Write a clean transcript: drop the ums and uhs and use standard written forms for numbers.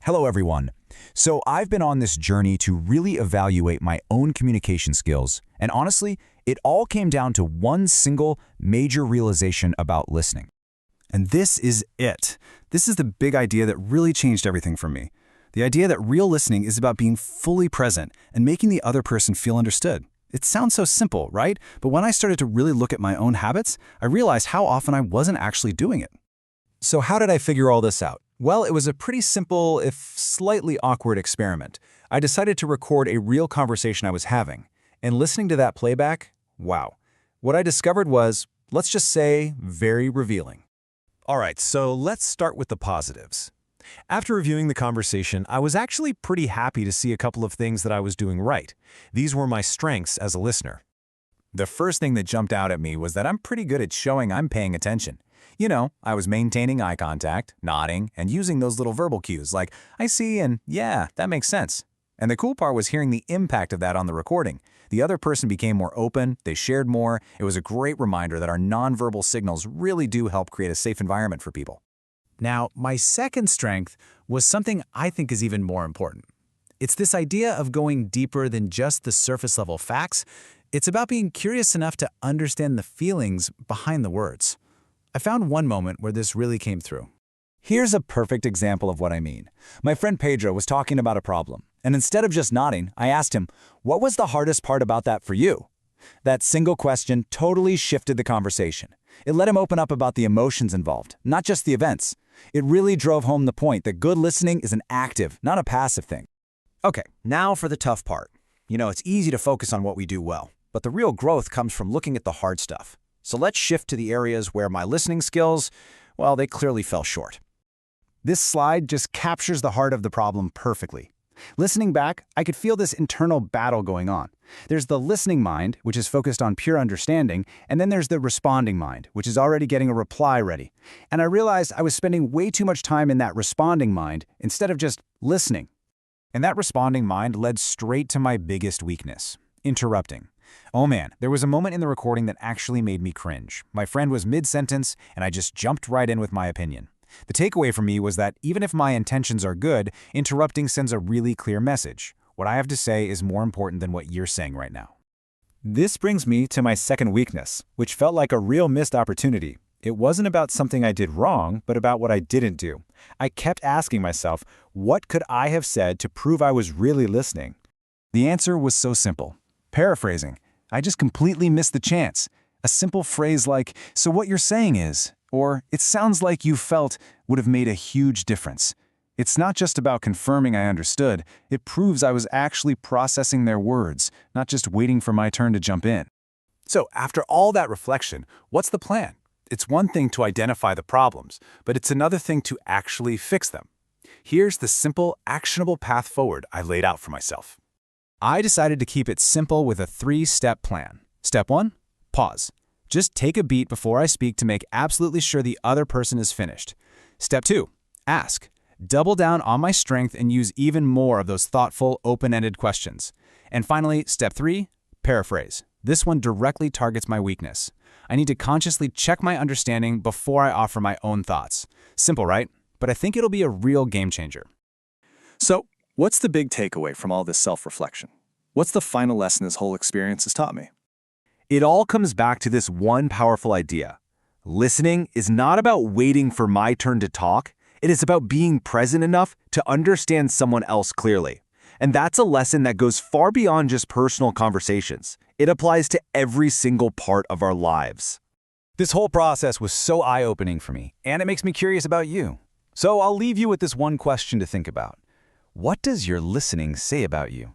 Hello, everyone. So I've been on this journey to really evaluate my own communication skills, and honestly, it all came down to one single major realization about listening. And this is it. This is the big idea that really changed everything for me. The idea that real listening is about being fully present and making the other person feel understood. It sounds so simple, right? But when I started to really look at my own habits, I realized how often I wasn't actually doing it. So how did I figure all this out? Well, it was a pretty simple, if slightly awkward experiment. I decided to record a real conversation I was having. And listening to that playback, wow. What I discovered was, let's just say, very revealing. All right, so let's start with the positives. After reviewing the conversation, I was actually pretty happy to see a couple of things that I was doing right. These were my strengths as a listener. The first thing that jumped out at me was that I'm pretty good at showing I'm paying attention. You know, I was maintaining eye contact, nodding, and using those little verbal cues like, I see and yeah, that makes sense. And the cool part was hearing the impact of that on the recording. The other person became more open, they shared more. It was a great reminder that our nonverbal signals really do help create a safe environment for people. Now, my second strength was something I think is even more important. It's this idea of going deeper than just the surface-level facts. It's about being curious enough to understand the feelings behind the words. I found one moment where this really came through. Here's a perfect example of what I mean. My friend Pedro was talking about a problem, and instead of just nodding, I asked him, what was the hardest part about that for you? That single question totally shifted the conversation. It let him open up about the emotions involved, not just the events. It really drove home the point that good listening is an active, not a passive thing. Okay, now for the tough part. You know, it's easy to focus on what we do well, but the real growth comes from looking at the hard stuff. So let's shift to the areas where my listening skills, well, they clearly fell short. This slide just captures the heart of the problem perfectly. Listening back, I could feel this internal battle going on. There's the listening mind, which is focused on pure understanding, and then there's the responding mind, which is already getting a reply ready. And I realized I was spending way too much time in that responding mind instead of just listening. And that responding mind led straight to my biggest weakness, interrupting. Oh man, there was a moment in the recording that actually made me cringe. My friend was mid-sentence, and I just jumped right in with my opinion. The takeaway for me was that even if my intentions are good, interrupting sends a really clear message. What I have to say is more important than what you're saying right now. This brings me to my second weakness, which felt like a real missed opportunity. It wasn't about something I did wrong, but about what I didn't do. I kept asking myself, what could I have said to prove I was really listening? The answer was so simple. Paraphrasing. I just completely missed the chance. A simple phrase like, so what you're saying is, or it sounds like you felt, would have made a huge difference. It's not just about confirming I understood, it proves I was actually processing their words, not just waiting for my turn to jump in. So after all that reflection, what's the plan? It's one thing to identify the problems, but it's another thing to actually fix them. Here's the simple, actionable path forward I laid out for myself. I decided to keep it simple with a 3-step plan. Step 1, pause. Just take a beat before I speak to make absolutely sure the other person is finished. Step 2, ask. Double down on my strength and use even more of those thoughtful, open-ended questions. And finally, step 3, paraphrase. This one directly targets my weakness. I need to consciously check my understanding before I offer my own thoughts. Simple, right? But I think it'll be a real game changer. So, what's the big takeaway from all this self-reflection? What's the final lesson this whole experience has taught me? It all comes back to this one powerful idea. Listening is not about waiting for my turn to talk. It is about being present enough to understand someone else clearly. And that's a lesson that goes far beyond just personal conversations. It applies to every single part of our lives. This whole process was so eye-opening for me, and it makes me curious about you. So I'll leave you with this one question to think about. What does your listening say about you?